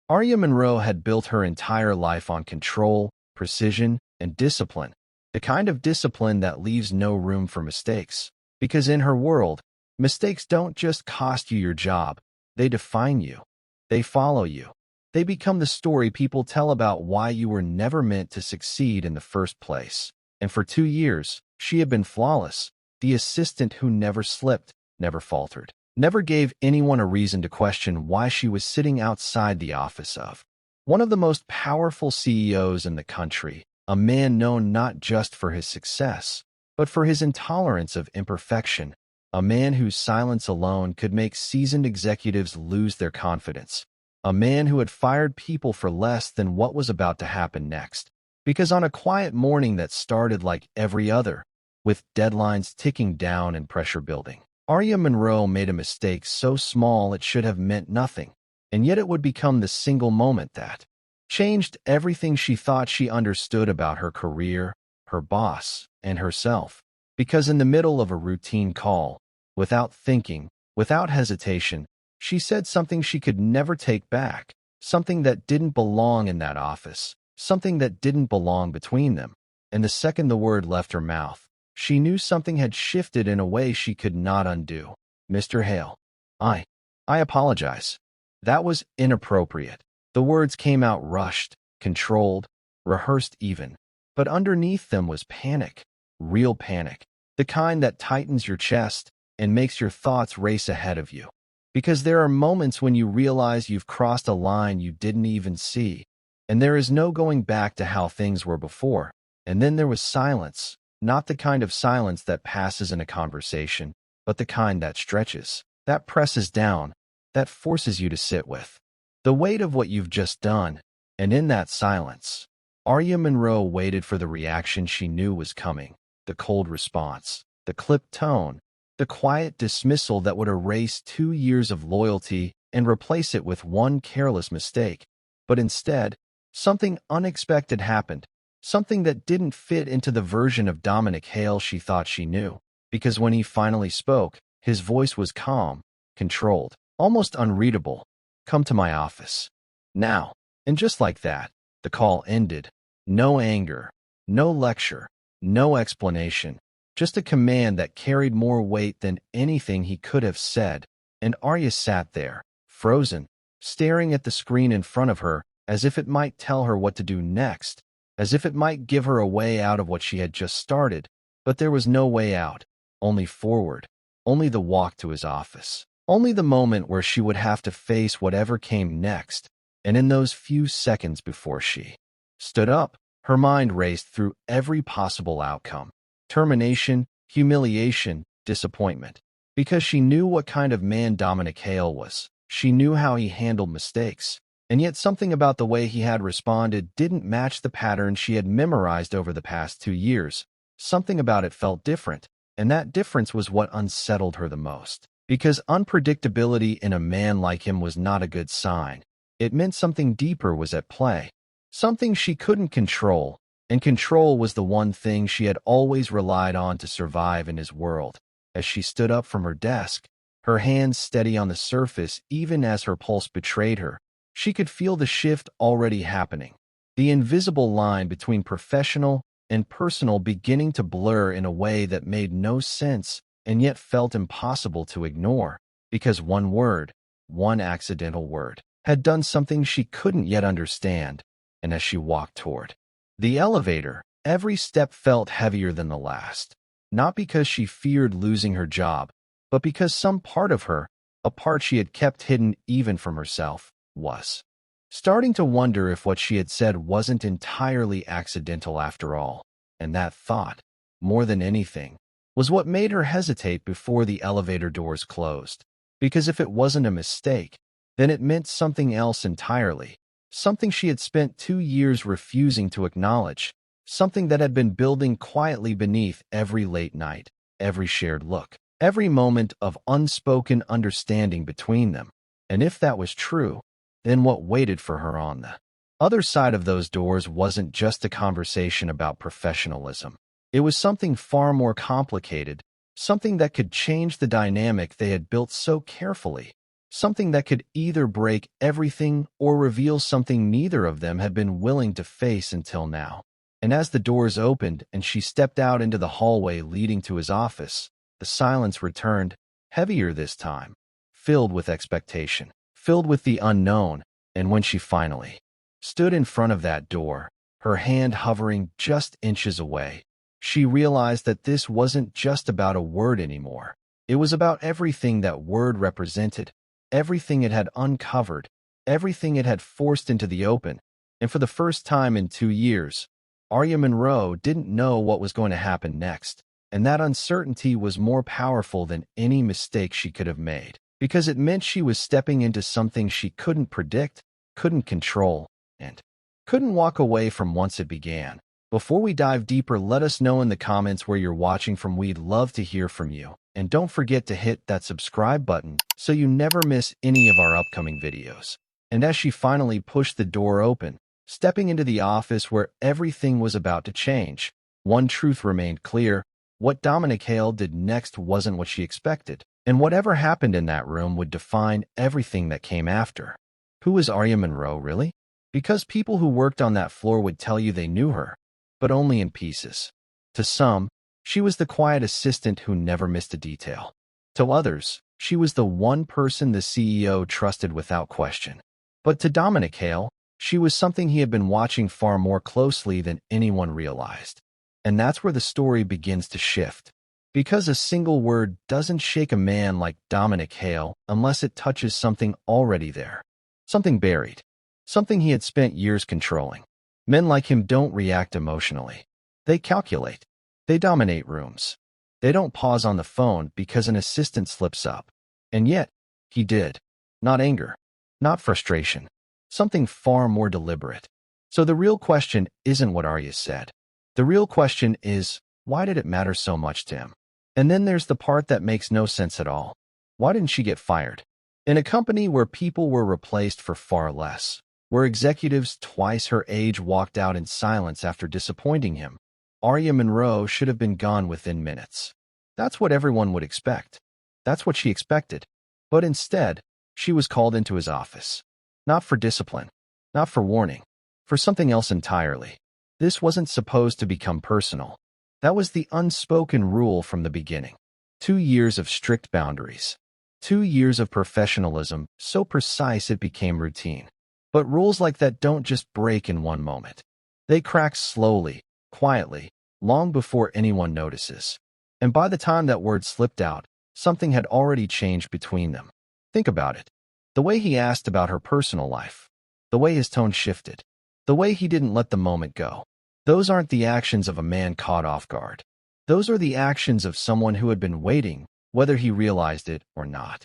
Arya Monroe had built her entire life on control, precision, and discipline, the kind of discipline that leaves no room for mistakes. Because in her world, mistakes don't just cost you your job, they define you. They follow you. They become the story people tell about why you were never meant to succeed in the first place. And for 2 years, she had been flawless, the assistant who never slipped, never faltered, never gave anyone a reason to question why she was sitting outside the office of one of the most powerful CEOs in the country, a man known not just for his success, but for his intolerance of imperfection, a man whose silence alone could make seasoned executives lose their confidence, a man who had fired people for less than what was about to happen next. Because on a quiet morning that started like every other, with deadlines ticking down and pressure building, Arya Monroe made a mistake so small it should have meant nothing, and yet it would become the single moment that changed everything she thought she understood about her career, her boss, and herself. Because in the middle of a routine call, without thinking, without hesitation, she said something she could never take back, something that didn't belong in that office, something that didn't belong between them. And the second the word left her mouth, she knew something had shifted in a way she could not undo. "Mr. Hale, I apologize. That was inappropriate." The words came out rushed, controlled, rehearsed even. But underneath them was panic, real panic, the kind that tightens your chest and makes your thoughts race ahead of you. Because there are moments when you realize you've crossed a line you didn't even see, and there is no going back to how things were before. And then there was silence, not the kind of silence that passes in a conversation, but the kind that stretches, that presses down, that forces you to sit with the weight of what you've just done. And in that silence, Arya Monroe waited for the reaction she knew was coming, the cold response, the clipped tone, the quiet dismissal that would erase 2 years of loyalty and replace it with one careless mistake. But instead, something unexpected happened, something that didn't fit into the version of Dominic Hale she thought she knew. Because when he finally spoke, his voice was calm, controlled, almost unreadable. "Come to my office. Now." And just like that, the call ended. No anger, no lecture, no explanation, just a command that carried more weight than anything he could have said. And Arya sat there, frozen, staring at the screen in front of her, as if it might tell her what to do next, as if it might give her a way out of what she had just started. But there was no way out, only forward, only the walk to his office, only the moment where she would have to face whatever came next. And in those few seconds before she stood up, her mind raced through every possible outcome: termination, humiliation, disappointment. Because she knew what kind of man Dominic Hale was. She knew how he handled mistakes. And yet something about the way he had responded didn't match the pattern she had memorized over the past 2 years. Something about it felt different, and that difference was what unsettled her the most. Because unpredictability in a man like him was not a good sign. It meant something deeper was at play, something she couldn't control, and control was the one thing she had always relied on to survive in his world. As she stood up from her desk, her hands steady on the surface even as her pulse betrayed her, she could feel the shift already happening, the invisible line between professional and personal beginning to blur in a way that made no sense and yet felt impossible to ignore. Because one word, one accidental word, had done something she couldn't yet understand. And as she walked toward the elevator, every step felt heavier than the last. Not because she feared losing her job, but because some part of her, a part she had kept hidden even from herself, was starting to wonder if what she had said wasn't entirely accidental after all. And that thought, more than anything, was what made her hesitate before the elevator doors closed. Because if it wasn't a mistake, then it meant something else entirely, something she had spent 2 years refusing to acknowledge, something that had been building quietly beneath every late night, every shared look, every moment of unspoken understanding between them. And if that was true, then what waited for her on the other side of those doors wasn't just a conversation about professionalism. It was something far more complicated, something that could change the dynamic they had built so carefully, something that could either break everything or reveal something neither of them had been willing to face until now. And as the doors opened and she stepped out into the hallway leading to his office, the silence returned, heavier this time, filled with expectation, filled with the unknown. And when she finally stood in front of that door, her hand hovering just inches away, she realized that this wasn't just about a word anymore. It was about everything that word represented, everything it had uncovered, everything it had forced into the open. And for the first time in 2 years, Arya Monroe didn't know what was going to happen next, and that uncertainty was more powerful than any mistake she could have made, because it meant she was stepping into something she couldn't predict, couldn't control, and couldn't walk away from once it began. Before we dive deeper, let us know in the comments where you're watching from. We'd love to hear from you. And don't forget to hit that subscribe button so you never miss any of our upcoming videos. And as she finally pushed the door open, stepping into the office where everything was about to change, one truth remained clear: what Dominic Hale did next wasn't what she expected, and whatever happened in that room would define everything that came after. Who was Arya Monroe, really? Because people who worked on that floor would tell you they knew her, but only in pieces. To some, she was the quiet assistant who never missed a detail. To others, she was the one person the CEO trusted without question. But to Dominic Hale, she was something he had been watching far more closely than anyone realized. And that's where the story begins to shift. Because a single word doesn't shake a man like Dominic Hale unless it touches something already there. Something buried. Something he had spent years controlling. Men like him don't react emotionally. They calculate. They dominate rooms. They don't pause on the phone because an assistant slips up. And yet, he did. Not anger. Not frustration. Something far more deliberate. So the real question isn't what Arya said. The real question is, why did it matter so much to him? And then there's the part that makes no sense at all. Why didn't she get fired? In a company where people were replaced for far less, where executives twice her age walked out in silence after disappointing him, Arya Monroe should have been gone within minutes. That's what everyone would expect. That's what she expected. But instead, she was called into his office. Not for discipline. Not for warning. For something else entirely. This wasn't supposed to become personal. That was the unspoken rule from the beginning. 2 years of strict boundaries. 2 years of professionalism, so precise it became routine. But rules like that don't just break in one moment. They crack slowly, quietly, long before anyone notices. And by the time that word slipped out, something had already changed between them. Think about it. The way he asked about her personal life. The way his tone shifted. The way he didn't let the moment go. Those aren't the actions of a man caught off guard. Those are the actions of someone who had been waiting, whether he realized it or not.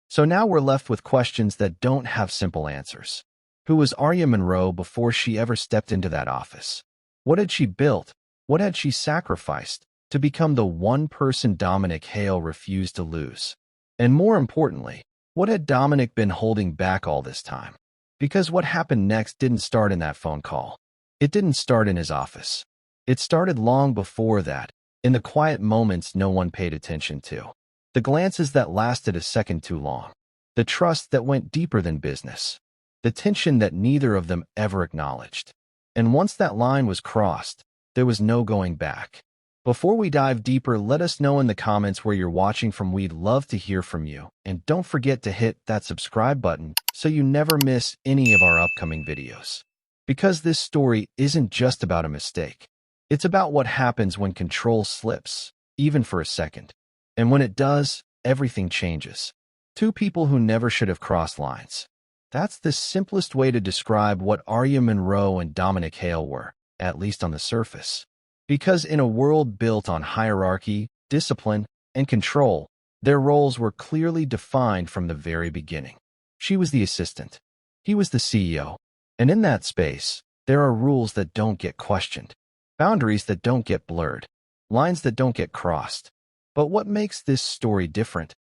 So now we're left with questions that don't have simple answers. Who was Arya Monroe before she ever stepped into that office? What had she built? What had she sacrificed to become the one person Dominic Hale refused to lose? And more importantly, what had Dominic been holding back all this time? Because what happened next didn't start in that phone call. It didn't start in his office. It started long before that, in the quiet moments no one paid attention to. The glances that lasted a second too long. The trust that went deeper than business. The tension that neither of them ever acknowledged. And once that line was crossed, there was no going back. Before we dive deeper, let us know in the comments where you're watching from. We'd love to hear from you. And don't forget to hit that subscribe button so you never miss any of our upcoming videos. Because this story isn't just about a mistake. It's about what happens when control slips, even for a second. And when it does, everything changes. 2 people who never should have crossed lines. That's the simplest way to describe what Arya Monroe and Dominic Hale were, at least on the surface. Because in a world built on hierarchy, discipline, and control, their roles were clearly defined from the very beginning. She was the assistant. He was the CEO. And in that space, there are rules that don't get questioned, boundaries that don't get blurred, lines that don't get crossed. But what makes this story different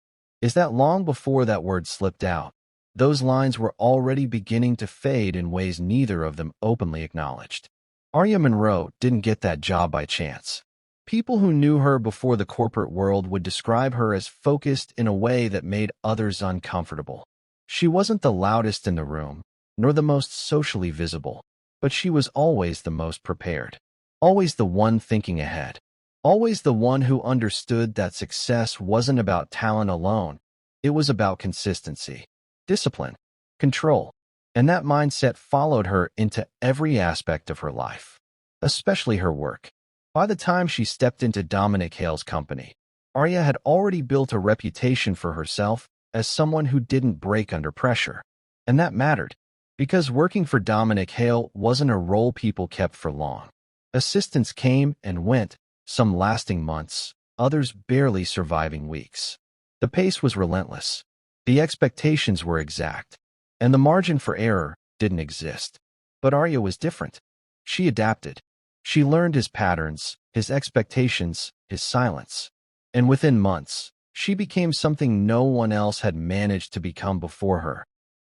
is that long before that word slipped out, those lines were already beginning to fade in ways neither of them openly acknowledged. Arya Monroe didn't get that job by chance. People who knew her before the corporate world would describe her as focused in a way that made others uncomfortable. She wasn't the loudest in the room, nor the most socially visible, but she was always the most prepared. Always the one thinking ahead. Always the one who understood that success wasn't about talent alone. It was about consistency, discipline, control. And that mindset followed her into every aspect of her life, especially her work. By the time she stepped into Dominic Hale's company, Arya had already built a reputation for herself as someone who didn't break under pressure. And that mattered, because working for Dominic Hale wasn't a role people kept for long. Assistants came and went, some lasting months, others barely surviving weeks. The pace was relentless. The expectations were exact, and the margin for error didn't exist. But Arya was different. She adapted. She learned his patterns, his expectations, his silence. And within months, she became something no one else had managed to become before her.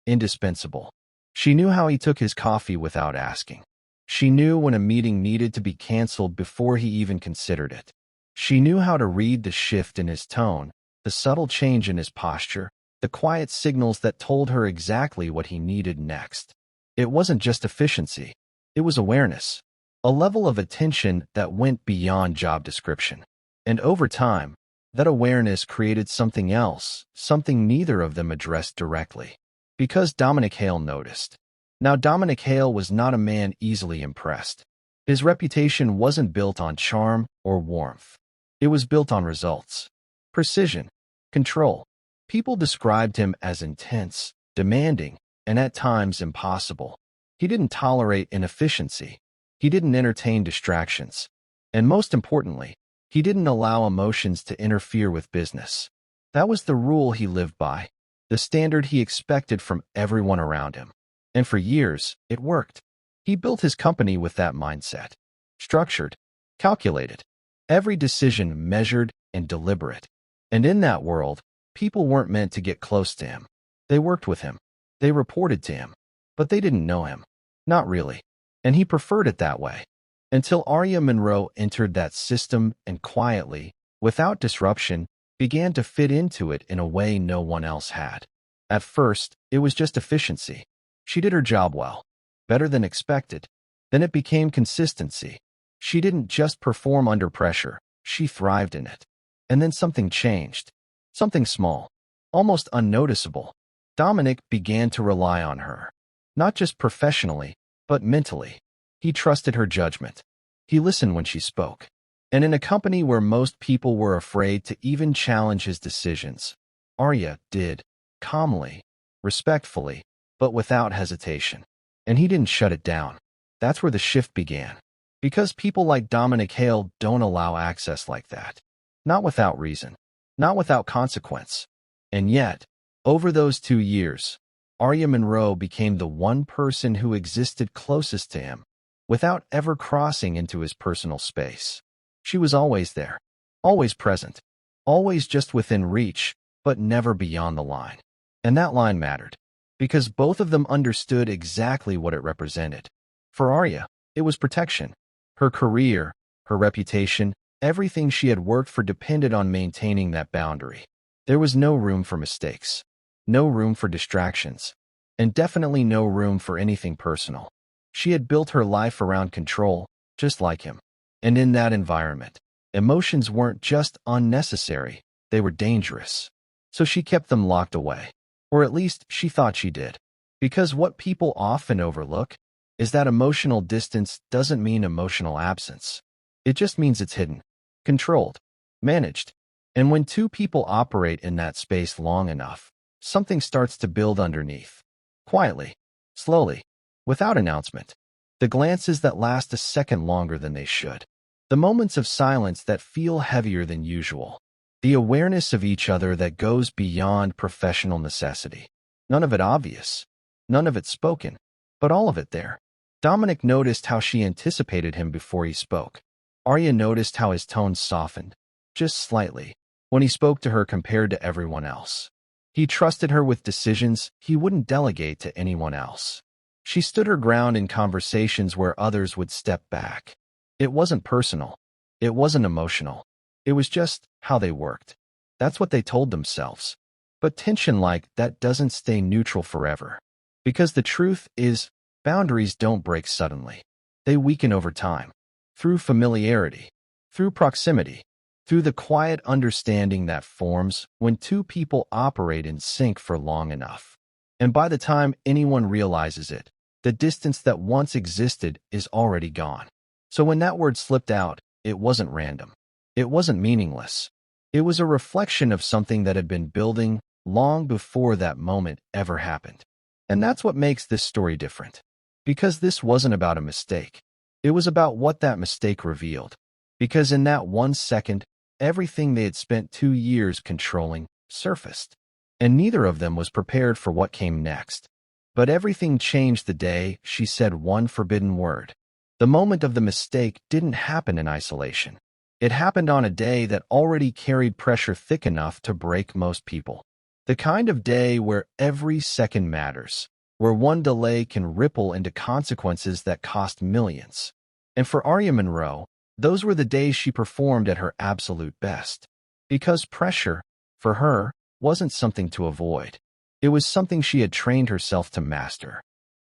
Indispensable. She knew how he took his coffee without asking. She knew when a meeting needed to be canceled before he even considered it. She knew how to read the shift in his tone, the subtle change in his posture, the quiet signals that told her exactly what he needed next. It wasn't just efficiency. It was awareness. A level of attention that went beyond job description. And over time, that awareness created something else, something neither of them addressed directly. Because Dominic Hale noticed. Now, Dominic Hale was not a man easily impressed. His reputation wasn't built on charm or warmth. It was built on results, precision, control. People described him as intense, demanding, and at times impossible. He didn't tolerate inefficiency. He didn't entertain distractions. And most importantly, he didn't allow emotions to interfere with business. That was the rule he lived by, the standard he expected from everyone around him. And for years, it worked. He built his company with that mindset. Structured, calculated, every decision measured and deliberate. And in that world, people weren't meant to get close to him. They worked with him. They reported to him. But they didn't know him. Not really. And he preferred it that way. Until Arya Monroe entered that system and quietly, without disruption, began to fit into it in a way no one else had. At first, it was just efficiency. She did her job well, better than expected. Then it became consistency. She didn't just perform under pressure, she thrived in it. And then something changed. Something small, almost unnoticeable. Dominic began to rely on her. Not just professionally, but mentally. He trusted her judgment. He listened when she spoke. And in a company where most people were afraid to even challenge his decisions, Arya did, calmly, respectfully, but without hesitation. And he didn't shut it down. That's where the shift began. Because people like Dominic Hale don't allow access like that. Not without reason. Not without consequence. And yet, over those 2 years, Arya Monroe became the one person who existed closest to him, without ever crossing into his personal space. She was always there, always present, always just within reach, but never beyond the line. And that line mattered, because both of them understood exactly what it represented. For Arya, it was protection. Her career, her reputation, everything she had worked for depended on maintaining that boundary. There was no room for mistakes, no room for distractions, and definitely no room for anything personal. She had built her life around control, just like him. And in that environment, emotions weren't just unnecessary, they were dangerous. So she kept them locked away. Or at least she thought she did. Because what people often overlook is that emotional distance doesn't mean emotional absence. It just means it's hidden, controlled, managed. And when two people operate in that space long enough, something starts to build underneath. Quietly, slowly, without announcement. The glances that last a second longer than they should. The moments of silence that feel heavier than usual. The awareness of each other that goes beyond professional necessity. None of it obvious. None of it spoken. But all of it there. Dominic noticed how she anticipated him before he spoke. Arya noticed how his tone softened, just slightly, when he spoke to her compared to everyone else. He trusted her with decisions he wouldn't delegate to anyone else. She stood her ground in conversations where others would step back. It wasn't personal. It wasn't emotional. It was just how they worked. That's what they told themselves. But tension like that doesn't stay neutral forever. Because the truth is, boundaries don't break suddenly. They weaken over time. Through familiarity, through proximity, through the quiet understanding that forms when two people operate in sync for long enough. And by the time anyone realizes it, the distance that once existed is already gone. So when that word slipped out, it wasn't random. It wasn't meaningless. It was a reflection of something that had been building long before that moment ever happened. And that's what makes this story different. Because this wasn't about a mistake. It was about what that mistake revealed. Because in that 1 second, everything they had spent 2 years controlling surfaced. And neither of them was prepared for what came next. But everything changed the day she said one forbidden word. The moment of the mistake didn't happen in isolation. It happened on a day that already carried pressure thick enough to break most people. The kind of day where every second matters, where one delay can ripple into consequences that cost millions. And for Arya Monroe, those were the days she performed at her absolute best. Because pressure, for her, wasn't something to avoid. It was something she had trained herself to master.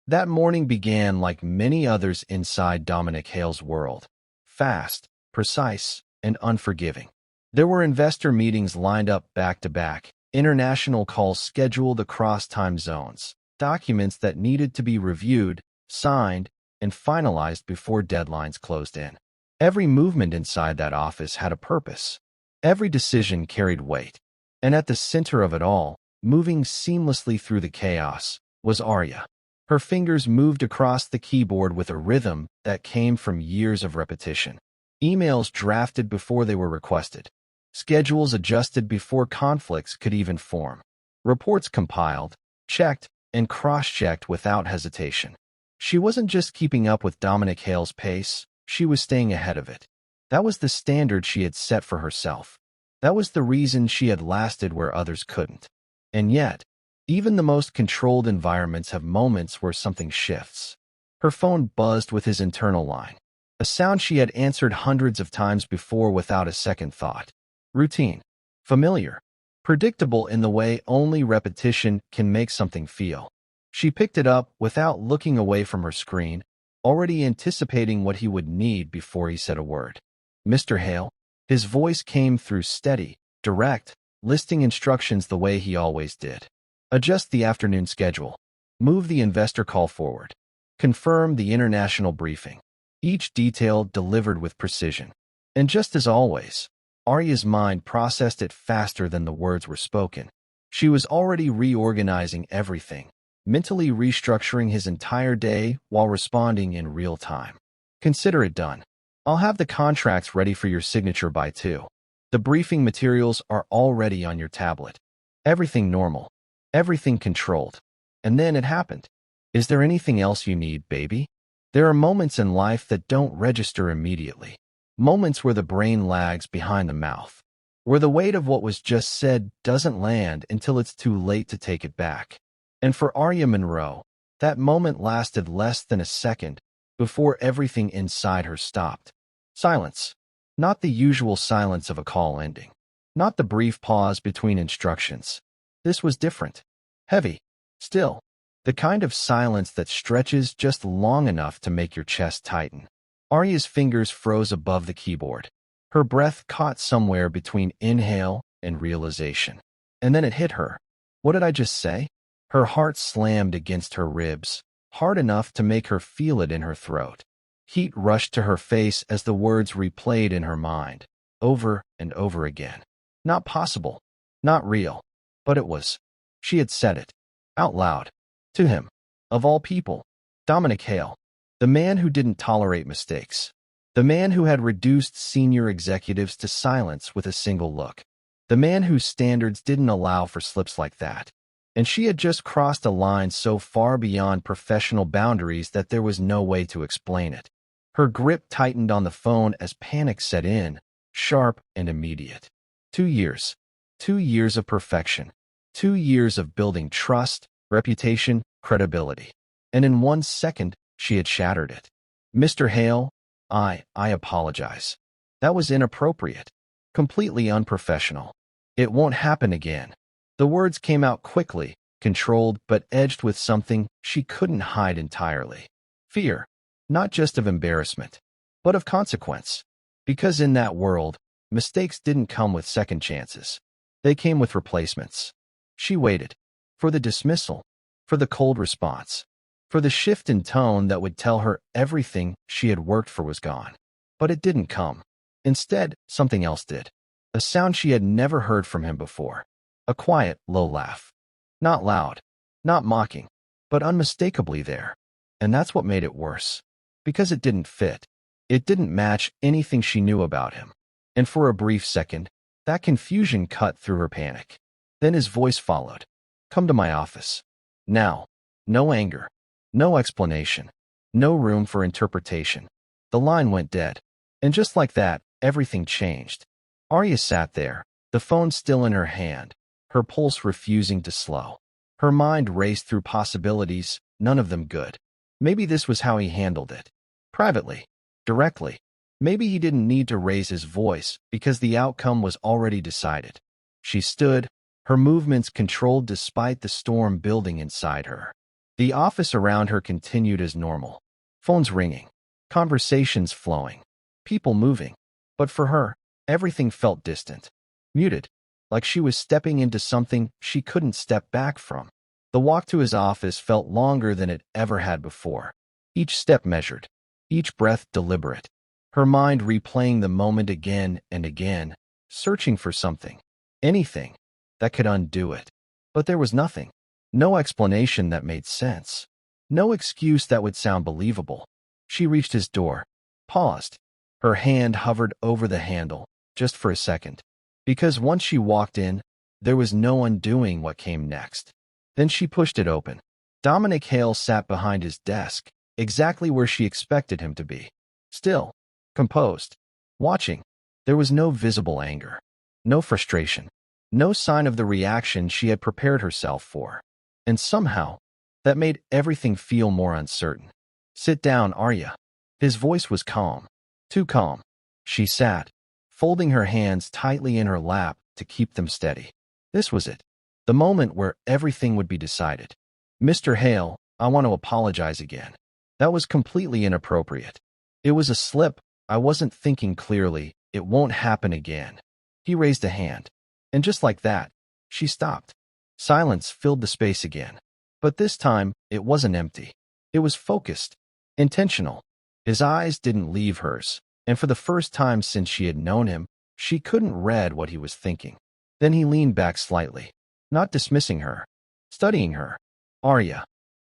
That morning began like many others inside Dominic Hale's world. Fast, precise, and unforgiving. There were investor meetings lined up back-to-back, international calls scheduled across time zones, documents that needed to be reviewed, signed, and finalized before deadlines closed in. Every movement inside that office had a purpose. Every decision carried weight. And at the center of it all, moving seamlessly through the chaos, was Arya. Her fingers moved across the keyboard with a rhythm that came from years of repetition. Emails drafted before they were requested. Schedules adjusted before conflicts could even form. Reports compiled, checked, and cross-checked without hesitation. She wasn't just keeping up with Dominic Hale's pace, she was staying ahead of it. That was the standard she had set for herself. That was the reason she had lasted where others couldn't. And yet, even the most controlled environments have moments where something shifts. Her phone buzzed with his internal line, a sound she had answered hundreds of times before without a second thought. Routine, familiar, predictable in the way only repetition can make something feel. She picked it up without looking away from her screen, already anticipating what he would need before he said a word. Mr. Hale, his voice came through steady, direct, listing instructions the way he always did. Adjust the afternoon schedule. Move the investor call forward. Confirm the international briefing. Each detail delivered with precision. And just as always, Arya's mind processed it faster than the words were spoken. She was already reorganizing everything, mentally restructuring his entire day while responding in real time. Consider it done. I'll have the contracts ready for your signature by 2. The briefing materials are already on your tablet. Everything normal. Everything controlled. And then it happened. Is there anything else you need, baby? There are moments in life that don't register immediately. Moments where the brain lags behind the mouth. Where the weight of what was just said doesn't land until it's too late to take it back. And for Arya Monroe, that moment lasted less than a second before everything inside her stopped. Silence. Not the usual silence of a call ending. Not the brief pause between instructions. This was different. Heavy. Still. The kind of silence that stretches just long enough to make your chest tighten. Arya's fingers froze above the keyboard. Her breath caught somewhere between inhale and realization. And then it hit her. What did I just say? Her heart slammed against her ribs, hard enough to make her feel it in her throat. Heat rushed to her face as the words replayed in her mind, over and over again. Not possible. Not real. But it was. She had said it. Out loud. To him. Of all people. Dominic Hale. The man who didn't tolerate mistakes. The man who had reduced senior executives to silence with a single look. The man whose standards didn't allow for slips like that. And she had just crossed a line so far beyond professional boundaries that there was no way to explain it. Her grip tightened on the phone as panic set in, sharp and immediate. 2 years. 2 years of perfection. 2 years of building trust, reputation, credibility. And in 1 second, she had shattered it. Mr. Hale, I apologize. That was inappropriate. Completely unprofessional. It won't happen again. The words came out quickly, controlled but edged with something she couldn't hide entirely. Fear, not just of embarrassment, but of consequence. Because in that world, mistakes didn't come with second chances. They came with replacements. She waited. For the dismissal. For the cold response. For the shift in tone that would tell her everything she had worked for was gone. But it didn't come. Instead, something else did. A sound she had never heard from him before. A quiet, low laugh. Not loud. Not mocking. But unmistakably there. And that's what made it worse. Because it didn't fit. It didn't match anything she knew about him. And for a brief second, that confusion cut through her panic. Then his voice followed. Come to my office. Now. No anger. No explanation. No room for interpretation. The line went dead. And just like that, everything changed. Arya sat there, the phone still in her hand, her pulse refusing to slow. Her mind raced through possibilities, none of them good. Maybe this was how he handled it. Privately. Directly. Maybe he didn't need to raise his voice because the outcome was already decided. She stood, her movements controlled despite the storm building inside her. The office around her continued as normal. Phones ringing. Conversations flowing. People moving. But for her, everything felt distant. Muted. Like she was stepping into something she couldn't step back from. The walk to his office felt longer than it ever had before. Each step measured. Each breath deliberate. Her mind replaying the moment again and again, searching for something. Anything that could undo it. But there was nothing. No explanation that made sense. No excuse that would sound believable. She reached his door. Paused. Her hand hovered over the handle, just for a second. Because once she walked in, there was no undoing what came next. Then she pushed it open. Dominic Hale sat behind his desk, exactly where she expected him to be. Still. Composed. Watching. There was no visible anger. No frustration. No sign of the reaction she had prepared herself for. And somehow, that made everything feel more uncertain. Sit down, Arya. His voice was calm. Too calm. She sat, folding her hands tightly in her lap to keep them steady. This was it. The moment where everything would be decided. Mr. Hale, I want to apologize again. That was completely inappropriate. It was a slip. I wasn't thinking clearly. It won't happen again. He raised a hand. And just like that, she stopped. Silence filled the space again. But this time, it wasn't empty. It was focused. Intentional. His eyes didn't leave hers. And for the first time since she had known him, she couldn't read what he was thinking. Then he leaned back slightly. Not dismissing her. Studying her. Arya.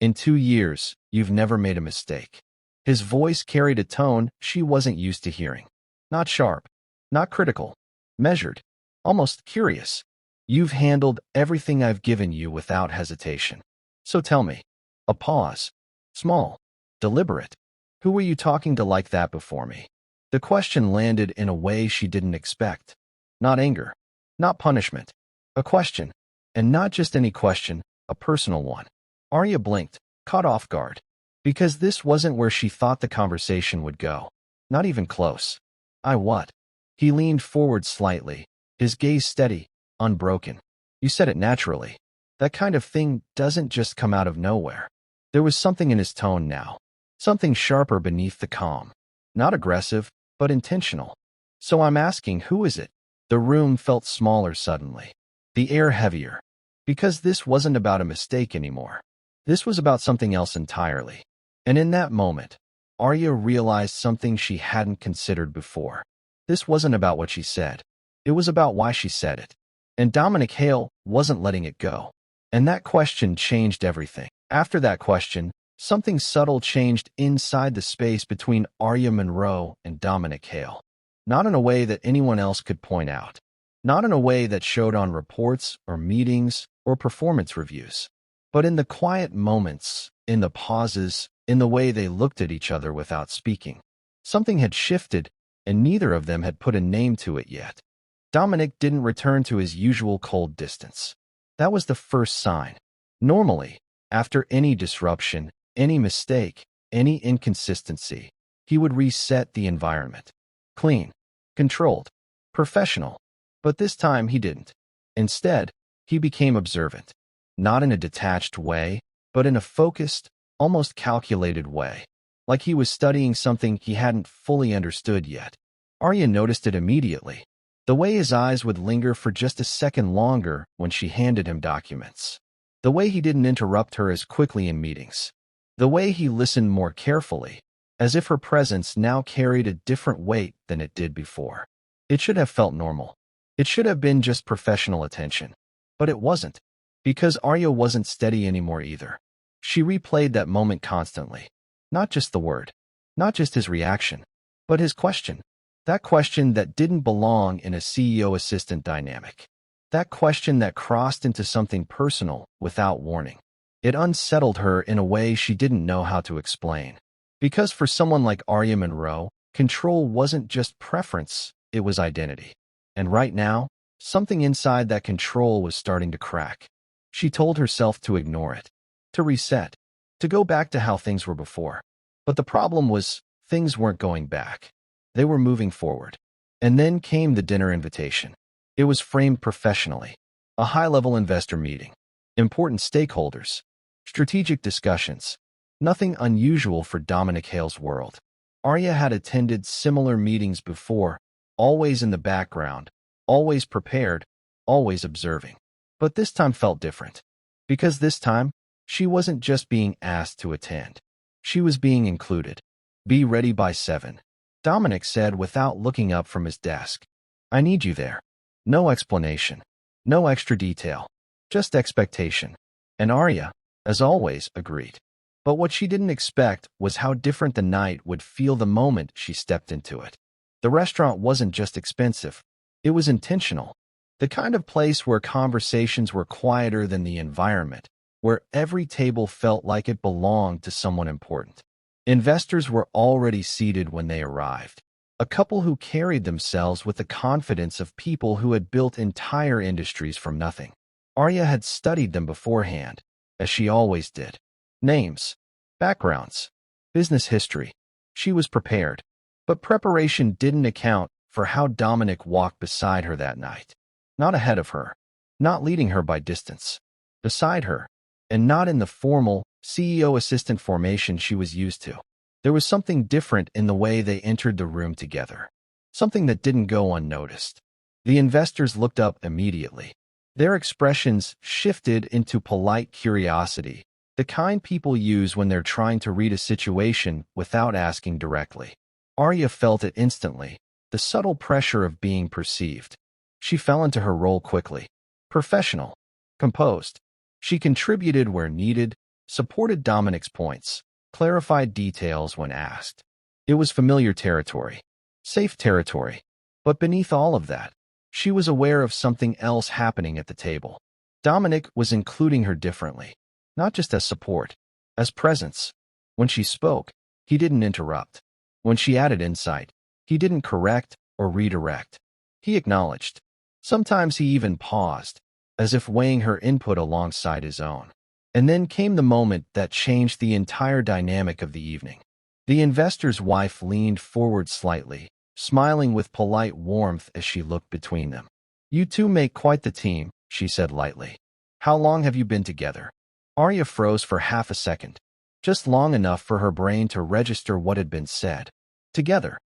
In 2 years, you've never made a mistake. His voice carried a tone she wasn't used to hearing. Not sharp. Not critical. Measured. Almost curious. You've handled everything I've given you without hesitation. So tell me. A pause. Small. Deliberate. Who were you talking to like that before me? The question landed in a way she didn't expect. Not anger. Not punishment. A question. And not just any question, a personal one. Arya blinked, caught off guard. Because this wasn't where she thought the conversation would go. Not even close. I what? He leaned forward slightly, his gaze steady, unbroken. You said it naturally. That kind of thing doesn't just come out of nowhere. There was something in his tone now. Something sharper beneath the calm. Not aggressive, but intentional. So I'm asking, who is it? The room felt smaller suddenly. The air heavier. Because this wasn't about a mistake anymore. This was about something else entirely. And in that moment, Arya realized something she hadn't considered before. This wasn't about what she said. It was about why she said it. And Dominic Hale wasn't letting it go. And that question changed everything. After that question, something subtle changed inside the space between Arya Monroe and Dominic Hale. Not in a way that anyone else could point out. Not in a way that showed on reports or meetings or performance reviews. But in the quiet moments, in the pauses, in the way they looked at each other without speaking. Something had shifted, and neither of them had put a name to it yet. Dominic didn't return to his usual cold distance. That was the first sign. Normally, after any disruption, any mistake, any inconsistency, he would reset the environment. Clean, controlled, professional. But this time he didn't. Instead, He became observant, not in a detached way, but in a focused, almost calculated way, like he was studying something he hadn't fully understood yet. Arya noticed it immediately, the way his eyes would linger for just a second longer when she handed him documents, the way he didn't interrupt her as quickly in meetings, the way he listened more carefully, as if her presence now carried a different weight than it did before. It should have felt normal. It should have been just professional attention. But it wasn't, because Arya wasn't steady anymore either. She replayed that moment constantly. Not just the word, not just his reaction, but his question. That question that didn't belong in a CEO-assistant dynamic. That question that crossed into something personal without warning. It unsettled her in a way she didn't know how to explain. Because for someone like Arya Monroe, control wasn't just preference, it was identity. And right now, something inside that control was starting to crack. She told herself to ignore it, to reset, to go back to how things were before. But the problem was, things weren't going back. They were moving forward. And then came the dinner invitation. It was framed professionally. A high-level investor meeting. Important stakeholders. Strategic discussions. Nothing unusual for Dominic Hale's world. Arya had attended similar meetings before, always in the background, always prepared, always observing. But this time felt different. Because this time, she wasn't just being asked to attend. She was being included. Be ready by 7. Dominic said without looking up from his desk. I need you there. No explanation. No extra detail. Just expectation. And Arya, as always, agreed. But what she didn't expect was how different the night would feel the moment she stepped into it. The restaurant wasn't just expensive. It was intentional. The kind of place where conversations were quieter than the environment, where every table felt like it belonged to someone important. Investors were already seated when they arrived. A couple who carried themselves with the confidence of people who had built entire industries from nothing. Arya had studied them beforehand, as she always did. Names, backgrounds, business history. She was prepared. But preparation didn't account for how Dominic walked beside her that night. Not ahead of her, not leading her by distance. Beside her, and not in the formal CEO-assistant formation she was used to. There was something different in the way they entered the room together. Something that didn't go unnoticed. The investors looked up immediately. Their expressions shifted into polite curiosity, the kind people use when they're trying to read a situation without asking directly. Arya felt it instantly, the subtle pressure of being perceived. She fell into her role quickly. Professional. Composed. She contributed where needed, supported Dominic's points, clarified details when asked. It was familiar territory. Safe territory. But beneath all of that, she was aware of something else happening at the table. Dominic was including her differently. Not just as support, as presence. When she spoke, he didn't interrupt. When she added insight, he didn't correct or redirect. He acknowledged. Sometimes he even paused, as if weighing her input alongside his own. And then came the moment that changed the entire dynamic of the evening. The investor's wife leaned forward slightly, smiling with polite warmth as she looked between them. You two make quite the team, she said lightly. How long have you been together? Arya froze for half a second, just long enough for her brain to register what had been said. Together.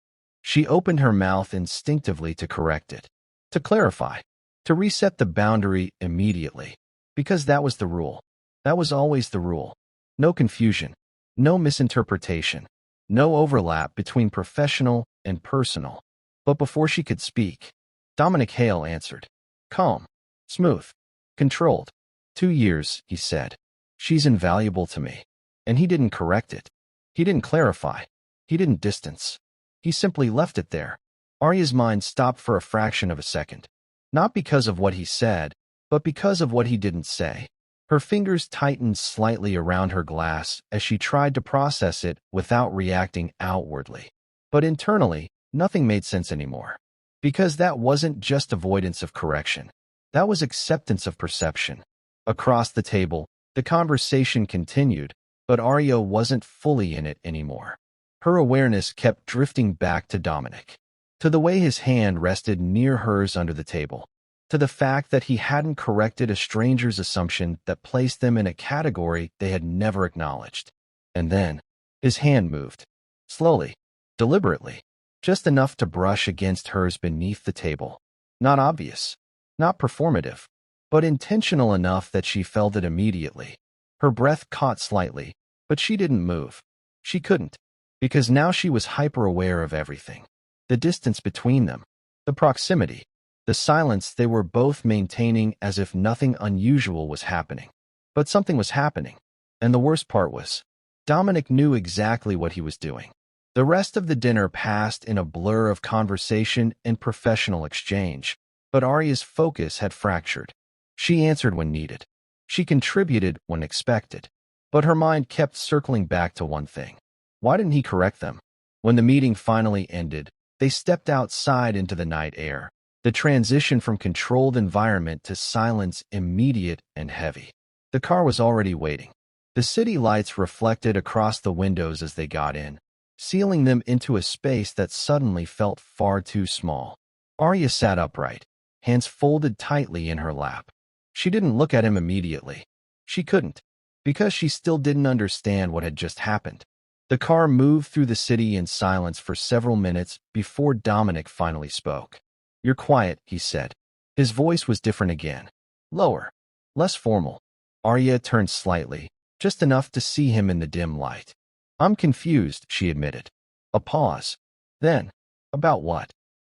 She opened her mouth instinctively to correct it, to clarify, to reset the boundary immediately, because that was the rule. That was always the rule. No confusion, no misinterpretation, no overlap between professional and personal. But before she could speak, Dominic Hale answered. Calm, smooth, controlled. 2 years, he said. She's invaluable to me. And he didn't correct it. He didn't clarify. He didn't distance. He simply left it there. Arya's mind stopped for a fraction of a second. Not because of what he said, but because of what he didn't say. Her fingers tightened slightly around her glass as she tried to process it without reacting outwardly. But internally, nothing made sense anymore. Because that wasn't just avoidance of correction. That was acceptance of perception. Across the table, the conversation continued, but Arya wasn't fully in it anymore. Her awareness kept drifting back to Dominic, to the way his hand rested near hers under the table, to the fact that he hadn't corrected a stranger's assumption that placed them in a category they had never acknowledged. And then, his hand moved. Slowly, deliberately, just enough to brush against hers beneath the table. Not obvious, not performative, but intentional enough that she felt it immediately. Her breath caught slightly, but she didn't move. She couldn't, because now she was hyper-aware of everything. The distance between them, the proximity, the silence they were both maintaining as if nothing unusual was happening. But something was happening, and the worst part was, Dominic knew exactly what he was doing. The rest of the dinner passed in a blur of conversation and professional exchange, but Arya's focus had fractured. She answered when needed. She contributed when expected. But her mind kept circling back to one thing. Why didn't he correct them? When the meeting finally ended, they stepped outside into the night air. The transition from controlled environment to silence immediate and heavy. The car was already waiting. The city lights reflected across the windows as they got in, sealing them into a space that suddenly felt far too small. Arya sat upright, hands folded tightly in her lap. She didn't look at him immediately. She couldn't, because she still didn't understand what had just happened. The car moved through the city in silence for several minutes before Dominic finally spoke. "You're quiet," he said. His voice was different again. Lower, less formal. Arya turned slightly, just enough to see him in the dim light. "I'm confused," she admitted. A pause. Then, "About what?"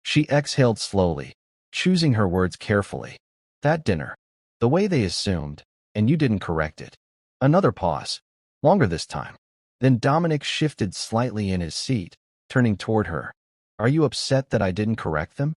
She exhaled slowly, choosing her words carefully. "That dinner. The way they assumed, and you didn't correct it." Another pause. Longer this time. Then Dominic shifted slightly in his seat, turning toward her. "Are you upset that I didn't correct them?"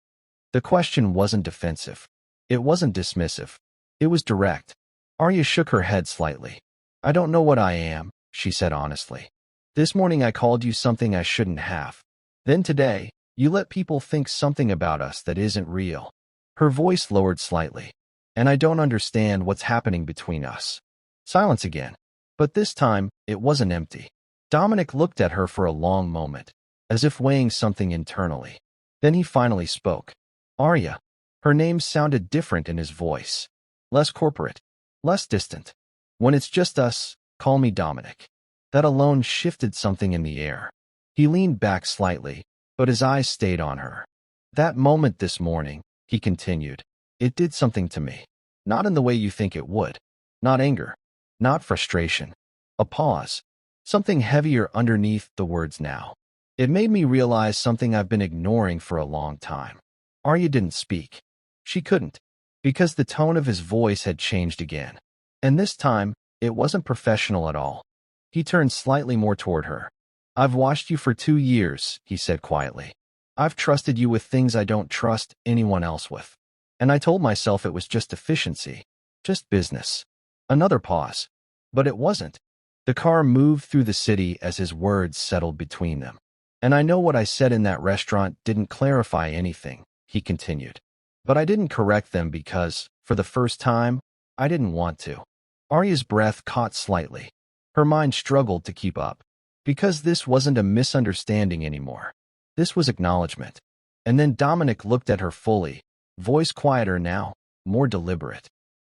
The question wasn't defensive. It wasn't dismissive. It was direct. Arya shook her head slightly. "I don't know what I am," she said honestly. "This morning I called you something I shouldn't have. Then today, you let people think something about us that isn't real." Her voice lowered slightly. "And I don't understand what's happening between us." Silence again. But this time, it wasn't empty. Dominic looked at her for a long moment, as if weighing something internally. Then he finally spoke. "Arya." Her name sounded different in his voice. Less corporate, less distant. "When it's just us, call me Dominic." That alone shifted something in the air. He leaned back slightly, but his eyes stayed on her. "That moment this morning," he continued, "it did something to me. Not in the way you think it would. Not anger. Not frustration. A pause. Something heavier underneath the words now. It made me realize something I've been ignoring for a long time." Arya didn't speak. She couldn't, because the tone of his voice had changed again. And this time, it wasn't professional at all. He turned slightly more toward her. "I've watched you for 2 years," he said quietly. "I've trusted you with things I don't trust anyone else with. And I told myself it was just efficiency, just business." Another pause. But it wasn't. The car moved through the city as his words settled between them. "And I know what I said in that restaurant didn't clarify anything," he continued. "But I didn't correct them because, for the first time, I didn't want to." Arya's breath caught slightly. Her mind struggled to keep up. Because this wasn't a misunderstanding anymore. This was acknowledgement. And then Dominic looked at her fully, voice quieter now, more deliberate.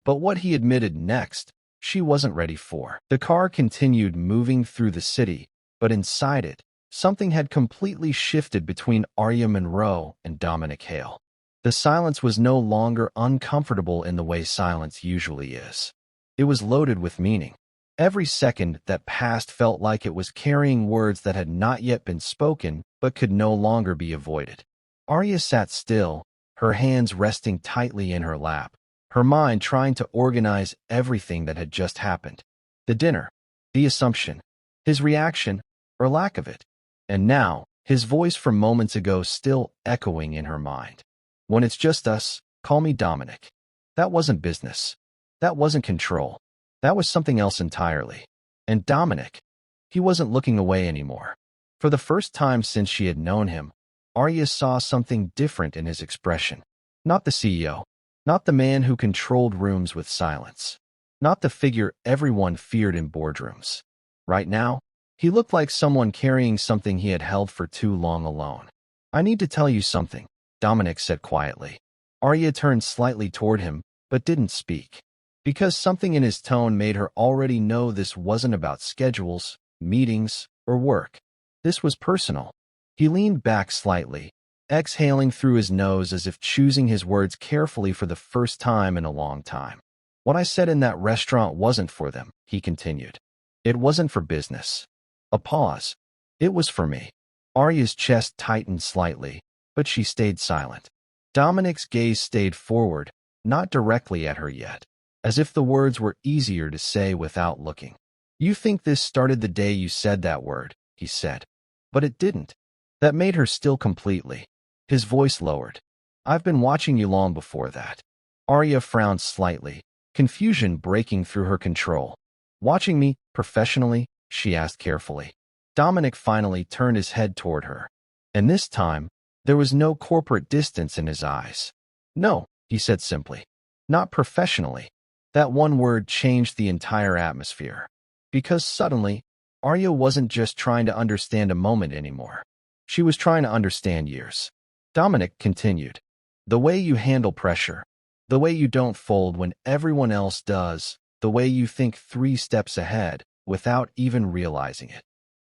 But what he admitted next, she wasn't ready for. The car continued moving through the city, but inside it, something had completely shifted between Arya Monroe and Dominic Hale. The silence was no longer uncomfortable in the way silence usually is. It was loaded with meaning. Every second that passed felt like it was carrying words that had not yet been spoken but could no longer be avoided. Arya sat still, her hands resting tightly in her lap, her mind trying to organize everything that had just happened. The dinner, the assumption, his reaction, or lack of it. And now, his voice from moments ago still echoing in her mind. "When it's just us, call me Dominic." That wasn't business. That wasn't control. That was something else entirely. And Dominic, he wasn't looking away anymore. For the first time since she had known him, Arya saw something different in his expression. Not the CEO. Not the man who controlled rooms with silence. Not the figure everyone feared in boardrooms. Right now, he looked like someone carrying something he had held for too long alone. "I need to tell you something," Dominic said quietly. Arya turned slightly toward him, but didn't speak. Because something in his tone made her already know this wasn't about schedules, meetings, or work. This was personal. He leaned back slightly, exhaling through his nose as if choosing his words carefully for the first time in a long time. What I said in that restaurant wasn't for them, he continued. It wasn't for business. A pause. It was for me. Arya's chest tightened slightly, but she stayed silent. Dominic's gaze stayed forward, not directly at her yet, as if the words were easier to say without looking. You think this started the day you said that word, he said. But it didn't. That made her still completely. His voice lowered. I've been watching you long before that. Arya frowned slightly, confusion breaking through her control. Watching me, professionally? She asked carefully. Dominic finally turned his head toward her. And this time, there was no corporate distance in his eyes. No, he said simply. Not professionally. That one word changed the entire atmosphere. Because suddenly, Arya wasn't just trying to understand a moment anymore. She was trying to understand years. Dominic continued. The way you handle pressure. The way you don't fold when everyone else does. The way you think 3 steps ahead without even realizing it.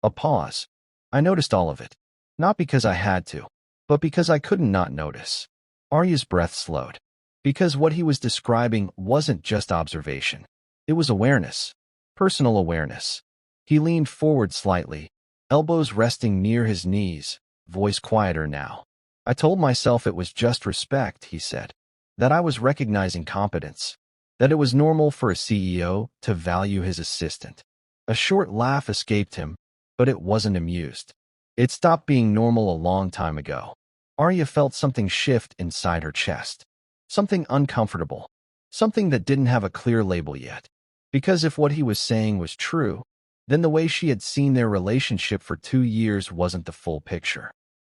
A pause. I noticed all of it. Not because I had to, but because I couldn't not notice. Arya's breath slowed. Because what he was describing wasn't just observation. It was awareness. Personal awareness. He leaned forward slightly, elbows resting near his knees, voice quieter now. I told myself it was just respect, he said. That I was recognizing competence. That it was normal for a CEO to value his assistant. A short laugh escaped him, but it wasn't amused. It stopped being normal a long time ago. Arya felt something shift inside her chest. Something uncomfortable. Something that didn't have a clear label yet. Because if what he was saying was true, then the way she had seen their relationship for 2 years wasn't the full picture.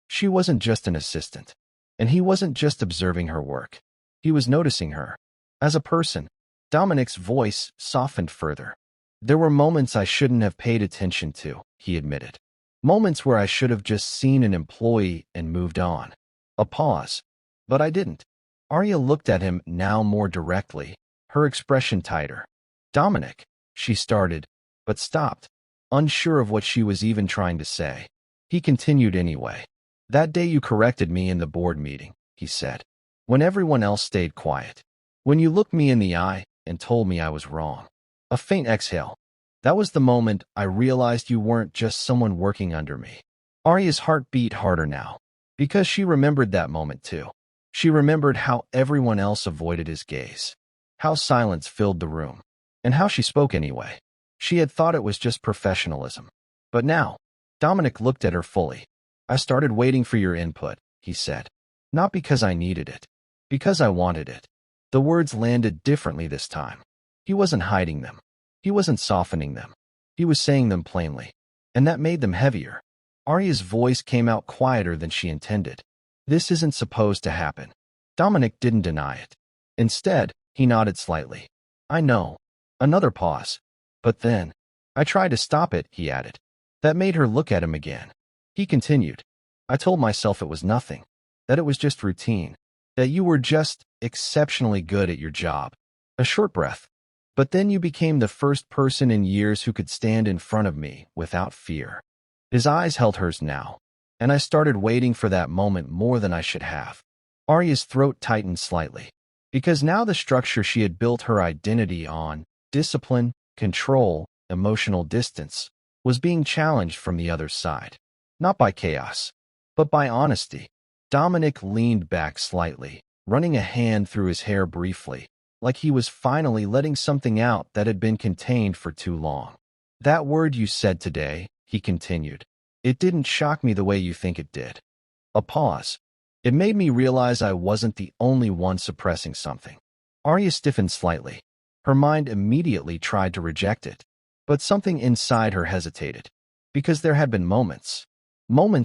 She wasn't just an assistant. And he wasn't just observing her work. He was noticing her. As a person, Dominic's voice softened further. There were moments I shouldn't have paid attention to, he admitted. Moments where I should have just seen an employee and moved on. A pause. But I didn't. Arya looked at him now more directly, her expression tighter. Dominic, she started, but stopped, unsure of what she was even trying to say. He continued anyway. That day you corrected me in the board meeting, he said. When everyone else stayed quiet. When you looked me in the eye and told me I was wrong. A faint exhale. That was the moment I realized you weren't just someone working under me. Arya's heart beat harder now, because she remembered that moment too. She remembered how everyone else avoided his gaze, how silence filled the room, and how she spoke anyway. She had thought it was just professionalism. But now, Dominic looked at her fully. I started waiting for your input, he said. Not because I needed it, because I wanted it. The words landed differently this time. He wasn't hiding them. He wasn't softening them. He was saying them plainly. And that made them heavier. Arya's voice came out quieter than she intended. This isn't supposed to happen. Dominic didn't deny it. Instead, he nodded slightly. I know. Another pause. But then, I tried to stop it, he added. That made her look at him again. He continued. I told myself it was nothing. That it was just routine. That you were just exceptionally good at your job. A short breath. But then you became the first person in years who could stand in front of me without fear. His eyes held hers now, and I started waiting for that moment more than I should have. Arya's throat tightened slightly, because now the structure she had built her identity on, discipline, control, emotional distance, was being challenged from the other side. Not by chaos, but by honesty. Dominic leaned back slightly, running a hand through his hair briefly, like he was finally letting something out that had been contained for too long. That word you said today, he continued. It didn't shock me the way you think it did. A pause. It made me realize I wasn't the only one suppressing something. Arya stiffened slightly. Her mind immediately tried to reject it, but something inside her hesitated, because there had been moments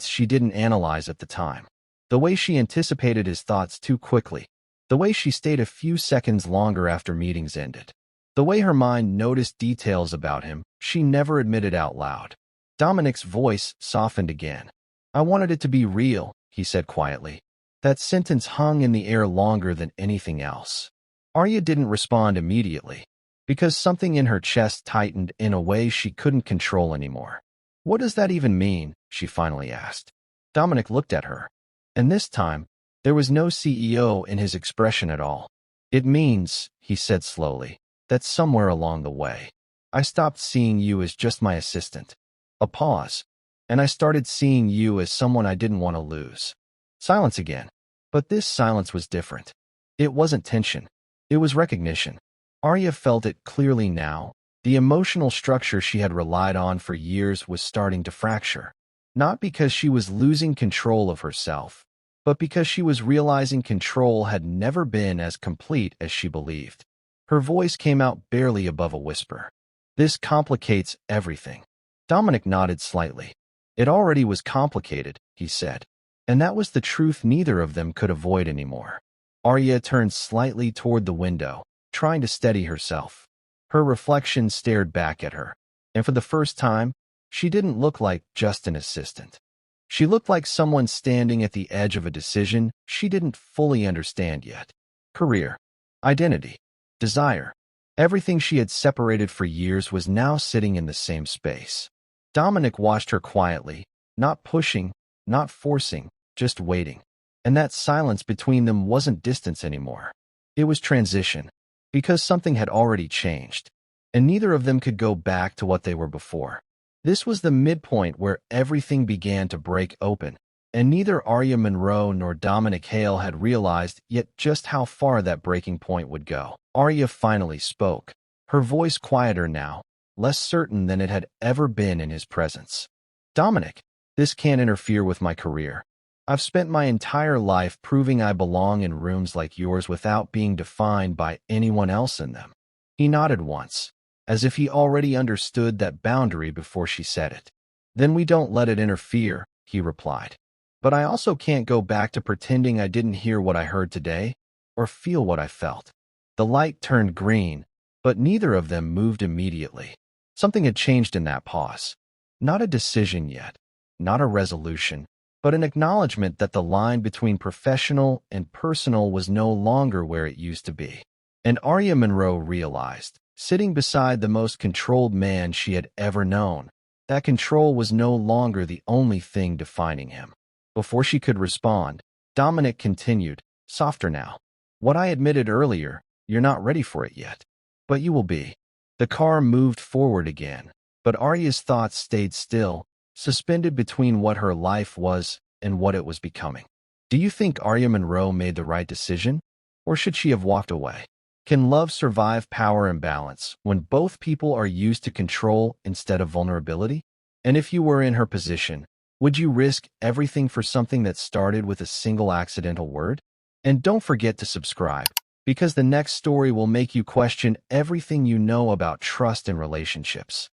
she didn't analyze at the time. The way she anticipated his thoughts too quickly, the way she stayed a few seconds longer after meetings ended, the way her mind noticed details about him she never admitted out loud. Dominic's voice softened again. I wanted it to be real, he said quietly. That sentence hung in the air longer than anything else. Arya didn't respond immediately, because something in her chest tightened in a way she couldn't control anymore. "What does that even mean?" she finally asked. Dominic looked at her, and this time, there was no CEO in his expression at all. "It means," he said slowly, "that somewhere along the way, I stopped seeing you as just my assistant." A pause, and I started seeing you as someone I didn't want to lose. Silence again. But this silence was different. It wasn't tension. It was recognition. Arya felt it clearly now. The emotional structure she had relied on for years was starting to fracture. Not because she was losing control of herself, but because she was realizing control had never been as complete as she believed. Her voice came out barely above a whisper. "This complicates everything." Dominic nodded slightly. "It already was complicated," he said. And that was the truth neither of them could avoid anymore. Arya turned slightly toward the window, trying to steady herself. Her reflection stared back at her, and for the first time, she didn't look like just an assistant. She looked like someone standing at the edge of a decision she didn't fully understand yet. Career, identity, desire. Everything she had separated for years was now sitting in the same space. Dominic watched her quietly, not pushing, not forcing, just waiting. And that silence between them wasn't distance anymore. It was transition, because something had already changed, and neither of them could go back to what they were before. This was the midpoint where everything began to break open, and neither Arya Monroe nor Dominic Hale had realized yet just how far that breaking point would go. Arya finally spoke, her voice quieter now, less certain than it had ever been in his presence. "Dominic, this can't interfere with my career. I've spent my entire life proving I belong in rooms like yours without being defined by anyone else in them." He nodded once, as if he already understood that boundary before she said it. "Then we don't let it interfere," he replied. "But I also can't go back to pretending I didn't hear what I heard today, or feel what I felt." The light turned green, but neither of them moved immediately. Something had changed in that pause. Not a decision yet, not a resolution, but an acknowledgement that the line between professional and personal was no longer where it used to be. And Arya Monroe realized, sitting beside the most controlled man she had ever known, that control was no longer the only thing defining him. Before she could respond, Dominic continued, softer now. "What I admitted earlier, you're not ready for it yet. But you will be." The car moved forward again, but Arya's thoughts stayed still, suspended between what her life was and what it was becoming. Do you think Arya Monroe made the right decision, or should she have walked away? Can love survive power imbalance when both people are used to control instead of vulnerability? And if you were in her position, would you risk everything for something that started with a single accidental word? And don't forget to subscribe, because the next story will make you question everything you know about trust and relationships.